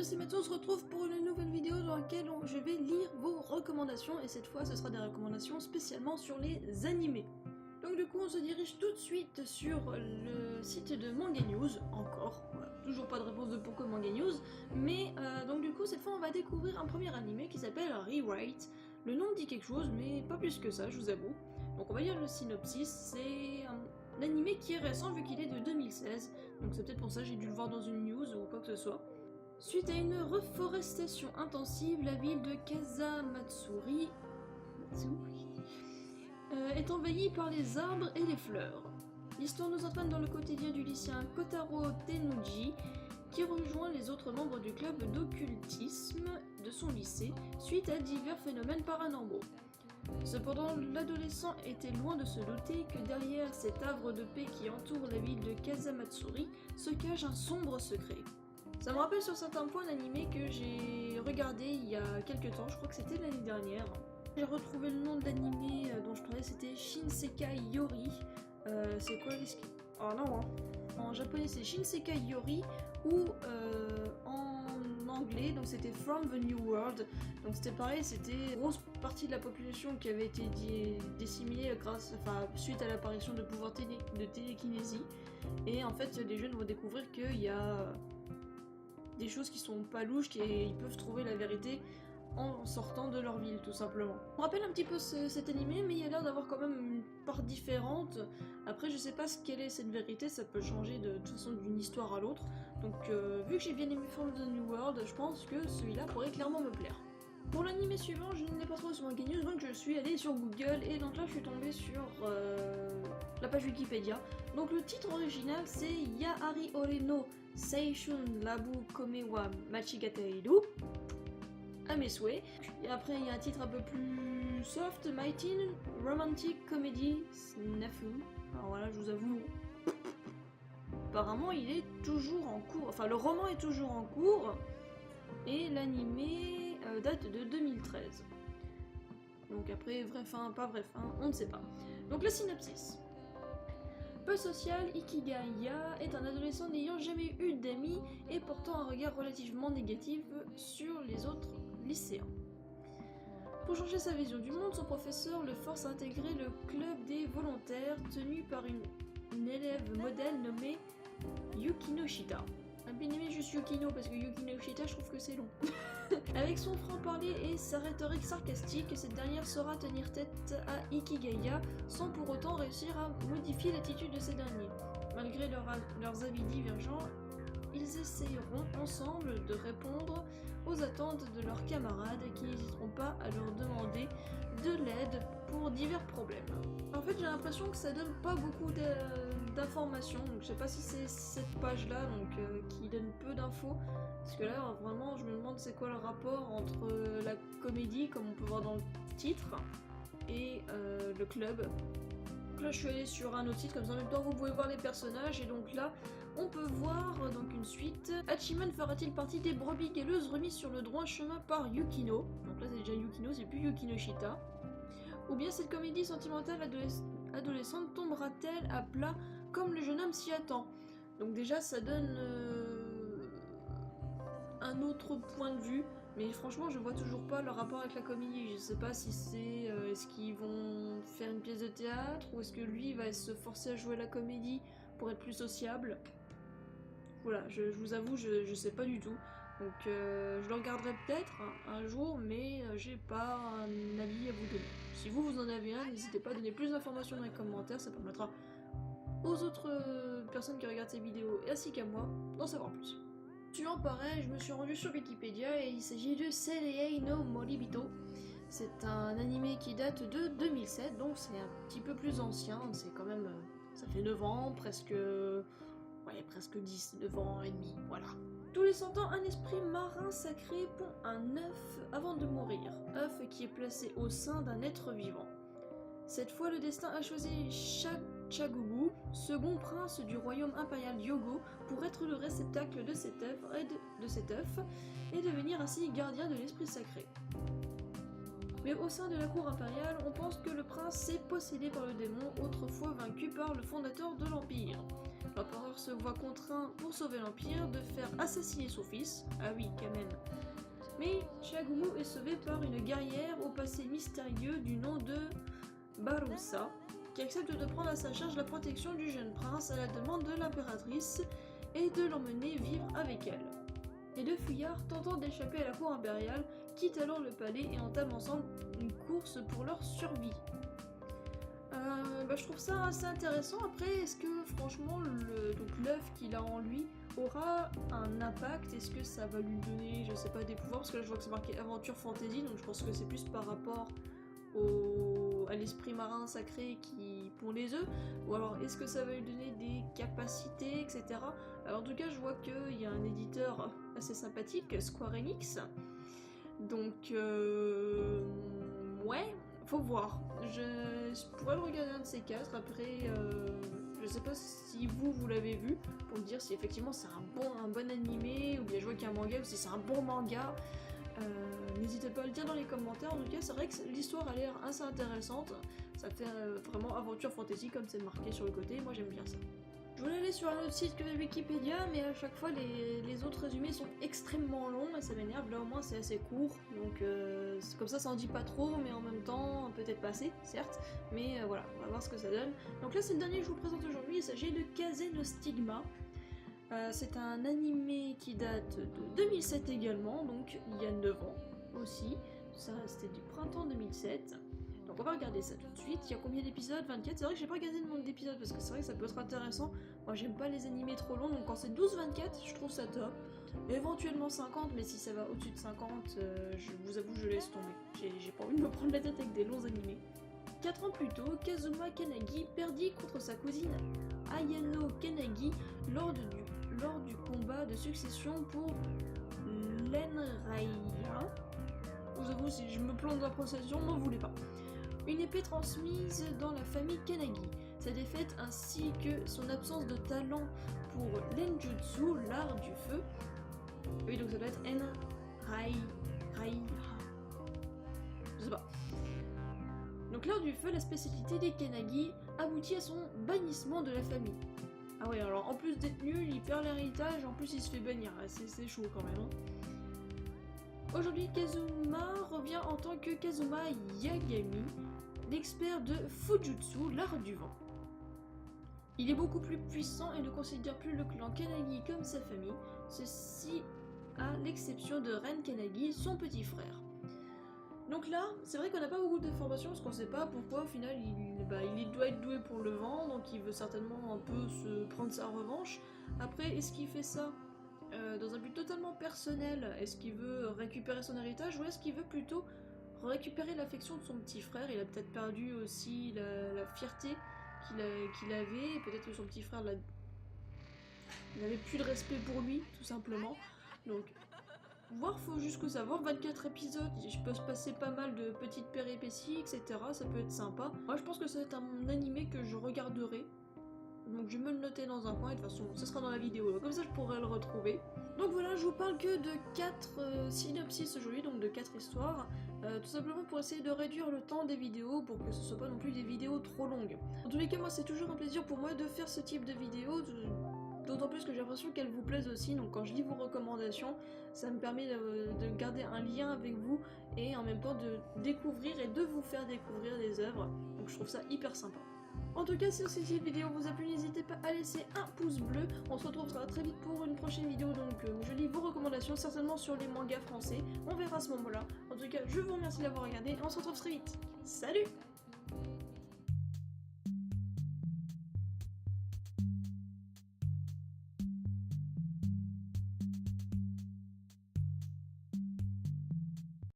c'est Mathieu, on se retrouve pour une nouvelle vidéo dans laquelle je vais lire vos recommandations et cette fois ce sera des recommandations spécialement sur les animés. Donc du coup on se dirige tout de suite sur le site de Manga News, encore, voilà, toujours pas de réponse de pourquoi Manga News, mais donc du coup cette fois on va découvrir un premier animé qui s'appelle Rewrite. Le nom dit quelque chose mais pas plus que ça je vous avoue. Donc on va lire le synopsis, c'est un animé qui est récent vu qu'il est de 2016, donc c'est peut-être pour ça que j'ai dû le voir dans une news ou quoi que ce soit. Suite à une reforestation intensive, la ville de Kasamatsuri est envahie par les arbres et les fleurs. L'histoire nous entraîne dans le quotidien du lycéen Kotaro Tenuji, qui rejoint les autres membres du club d'occultisme de son lycée suite à divers phénomènes paranormaux. Cependant, l'adolescent était loin de se douter que derrière cet havre de paix qui entoure la ville de Kasamatsuri se cache un sombre secret. Ça me rappelle sur certains points l'animé que j'ai regardé il y a quelques temps, je crois que c'était l'année dernière. J'ai retrouvé le nom de l'animé dont je parlais, c'était Shinsekai Yori. C'est quoi les... Oh non, hein. En japonais c'est Shinsekai Yori ou en anglais, donc c'était From the New World. Donc c'était pareil, c'était une grosse partie de la population qui avait été disséminée suite à l'apparition de pouvoirs de télékinésie. Et en fait les jeunes vont découvrir qu'il y a des choses qui sont pas louches et ils peuvent trouver la vérité en sortant de leur ville tout simplement. On rappelle un petit peu cet animé mais il y a l'air d'avoir quand même une part différente. Après je sais pas quelle est cette vérité, ça peut changer de toute façon d'une histoire à l'autre. Donc vu que j'ai bien aimé From the New World, je pense que celui-là pourrait clairement me plaire. Pour l'animé suivant, je ne l'ai pas trouvé sur Manga News, donc je suis allée sur Google et donc là je suis tombée sur la page Wikipédia. Donc le titre original c'est Yaari Ore no Seishun Labu Kome wa Machigateiru, à mes souhaits. Et après il y a un titre un peu plus soft, My Teen Romantic Comedy Snafu. Alors voilà, je vous avoue, apparemment il est toujours en cours, enfin le roman est toujours en cours et l'animé date de 2013. Donc après, vraie fin, pas vraie fin, on ne sait pas. Donc le synopsis. Peu social, Ikigaya est un adolescent n'ayant jamais eu d'amis et portant un regard relativement négatif sur les autres lycéens. Pour changer sa vision du monde, son professeur le force à intégrer le club des volontaires tenu par une élève modèle nommée Yukino Shita. J'ai bien aimé juste Yukino parce que Yukino Shita je trouve que c'est long. Avec son franc-parler et sa rhétorique sarcastique, cette dernière saura tenir tête à Ikigaya sans pour autant réussir à modifier l'attitude de ces derniers. Malgré leurs avis divergents, ils essayeront ensemble de répondre aux attentes de leurs camarades qui n'hésiteront pas à leur demander de l'aide pour divers problèmes. En fait j'ai l'impression que ça donne pas beaucoup d'informations, donc je sais pas si c'est cette page là qui donne peu d'infos, parce que là vraiment je me demande c'est quoi le rapport entre la comédie comme on peut voir dans le titre et le club. Donc là je suis allée sur un autre site, comme ça en même temps vous pouvez voir les personnages et donc là on peut voir donc une suite. Hachiman fera-t-il partie des brebis galeuse remises sur le droit chemin par Yukino? Donc là c'est déjà Yukino, c'est plus Yukino Shita. Ou bien cette comédie sentimentale adolescente tombera-t-elle à plat comme le jeune homme s'y attend? Donc déjà ça donne un autre point de vue, mais franchement je vois toujours pas le rapport avec la comédie. Je sais pas si c'est est-ce qu'ils vont faire une pièce de théâtre ou est-ce que lui va se forcer à jouer la comédie pour être plus sociable. Voilà, je vous avoue, je sais pas du tout. Donc je le regarderai peut-être un jour, mais j'ai pas un avis à vous donner. Si vous en avez un, n'hésitez pas à donner plus d'informations dans les commentaires, ça permettra aux autres personnes qui regardent ces vidéos ainsi qu'à moi d'en savoir plus. Suivant pareil, je me suis rendu sur Wikipédia et il s'agit de Serei no Moribito. C'est un animé qui date de 2007, donc c'est un petit peu plus ancien, c'est quand même... ça fait 9 ans, presque 10, 9 ans et demi, voilà. Tous les 100 ans, un esprit marin sacré pond un œuf avant de mourir, œuf qui est placé au sein d'un être vivant. Cette fois, le destin a choisi Chagugu, second prince du royaume impérial Yogo, pour être le réceptacle de cet œuf et devenir ainsi gardien de l'esprit sacré. Mais au sein de la cour impériale, on pense que le prince est possédé par le démon, autrefois vaincu par le fondateur de l'Empire. L'empereur se voit contraint, pour sauver l'Empire, de faire assassiner son fils. Ah oui, quand même. Mais Shagumu est sauvé par une guerrière au passé mystérieux du nom de Barusa, qui accepte de prendre à sa charge la protection du jeune prince à la demande de l'impératrice et de l'emmener vivre avec elle. Les deux fuyards, tentant d'échapper à la cour impériale, quittent alors le palais et entament ensemble une course pour leur survie. Je trouve ça assez intéressant. Après, est-ce que franchement l'œuf qu'il a en lui aura un impact? Est-ce que ça va lui donner, je sais pas, des pouvoirs? Parce que là je vois que c'est marqué aventure fantasy, donc je pense que c'est plus par rapport à l'esprit marin sacré qui pond les œufs, ou alors est-ce que ça va lui donner des capacités, etc. Alors en tout cas je vois qu'il y a un éditeur assez sympathique, Square Enix, donc ouais, faut voir. Je pourrais le regarder un de ces quatre. Après je sais pas si vous l'avez vu pour me dire si effectivement c'est un bon animé, ou bien je vois qu'il y a un manga, ou si c'est un bon manga. N'hésitez pas à le dire dans les commentaires. En tout cas c'est vrai que l'histoire a l'air assez intéressante, ça fait vraiment aventure fantasy comme c'est marqué sur le côté, moi j'aime bien ça. Je voulais aller sur un autre site que Wikipédia, mais à chaque fois les autres résumés sont extrêmement longs et ça m'énerve. Là au moins c'est assez court, donc comme ça en dit pas trop, mais en même temps peut-être pas assez, certes, mais voilà, on va voir ce que ça donne. Donc là c'est le dernier que je vous présente aujourd'hui, il s'agit de Kaze no Stigma. C'est un animé qui date de 2007 également, donc il y a 9 ans aussi, ça c'était du printemps 2007. Donc on va regarder ça tout de suite. Il y a combien d'épisodes? 24. C'est vrai que j'ai pas regardé le nombre d'épisodes parce que c'est vrai que ça peut être intéressant. Moi j'aime pas les animés trop longs, donc quand c'est 12-24 je trouve ça top. Éventuellement 50, mais si ça va au-dessus de 50, je vous avoue je laisse tomber. J'ai pas envie de me prendre la tête avec des longs animés. 4 ans plus tôt, Kazuma Kanagi perdit contre sa cousine Ayano Kanagi lors du combat de succession pour l'Enraya. Je vous avoue, si je me plante dans la prononciation, n'en voulez pas. Une épée transmise dans la famille Kanagi. Sa défaite ainsi que son absence de talent pour l'Enjutsu, l'art du feu. Oui, donc ça doit être Enraya. Je sais pas. Donc l'art du feu, la spécialité des Kanagi, aboutit à son bannissement de la famille. Ah ouais, alors en plus d'être nul, il perd l'héritage, en plus il se fait bannir. C'est chaud quand même. Hein. Aujourd'hui, Kazuma revient en tant que Kazuma Yagami, l'expert de Fujutsu, l'art du vent. Il est beaucoup plus puissant et ne considère plus le clan Kanagi comme sa famille, ceci à l'exception de Ren Kanagi, son petit frère. Donc là, c'est vrai qu'on n'a pas beaucoup d'informations parce qu'on sait pas pourquoi au final il doit être doué pour le vent, donc il veut certainement un peu se prendre sa revanche. Après, est-ce qu'il fait ça dans un but totalement personnel? Est-ce qu'il veut récupérer son héritage ou est-ce qu'il veut plutôt récupérer l'affection de son petit frère? Il a peut-être perdu aussi la fierté qu'il avait, peut-être que son petit frère n'avait plus de respect pour lui, tout simplement. Donc, voir, faut jusqu'au savoir. 24 épisodes, je peux se passer pas mal de petites péripéties, etc. Ça peut être sympa. Moi, je pense que ça va être un animé que je regarderai. Donc je vais me le noter dans un coin et de toute façon ce sera dans la vidéo, comme ça je pourrai le retrouver. Donc voilà, je vous parle que de 4 synopsis aujourd'hui, donc de 4 histoires, tout simplement pour essayer de réduire le temps des vidéos, pour que ce soit pas non plus des vidéos trop longues. En tous les cas, moi c'est toujours un plaisir pour moi de faire ce type de vidéos, d'autant plus que j'ai l'impression qu'elles vous plaisent aussi, donc quand je lis vos recommandations, ça me permet de garder un lien avec vous et en même temps de découvrir et de vous faire découvrir des œuvres, donc je trouve ça hyper sympa. En tout cas, si cette vidéo vous a plu, n'hésitez pas à laisser un pouce bleu. On se retrouvera très vite pour une prochaine vidéo donc où je lis vos recommandations, certainement sur les mangas français. On verra à ce moment-là. En tout cas, je vous remercie d'avoir regardé et on se retrouve très vite. Salut!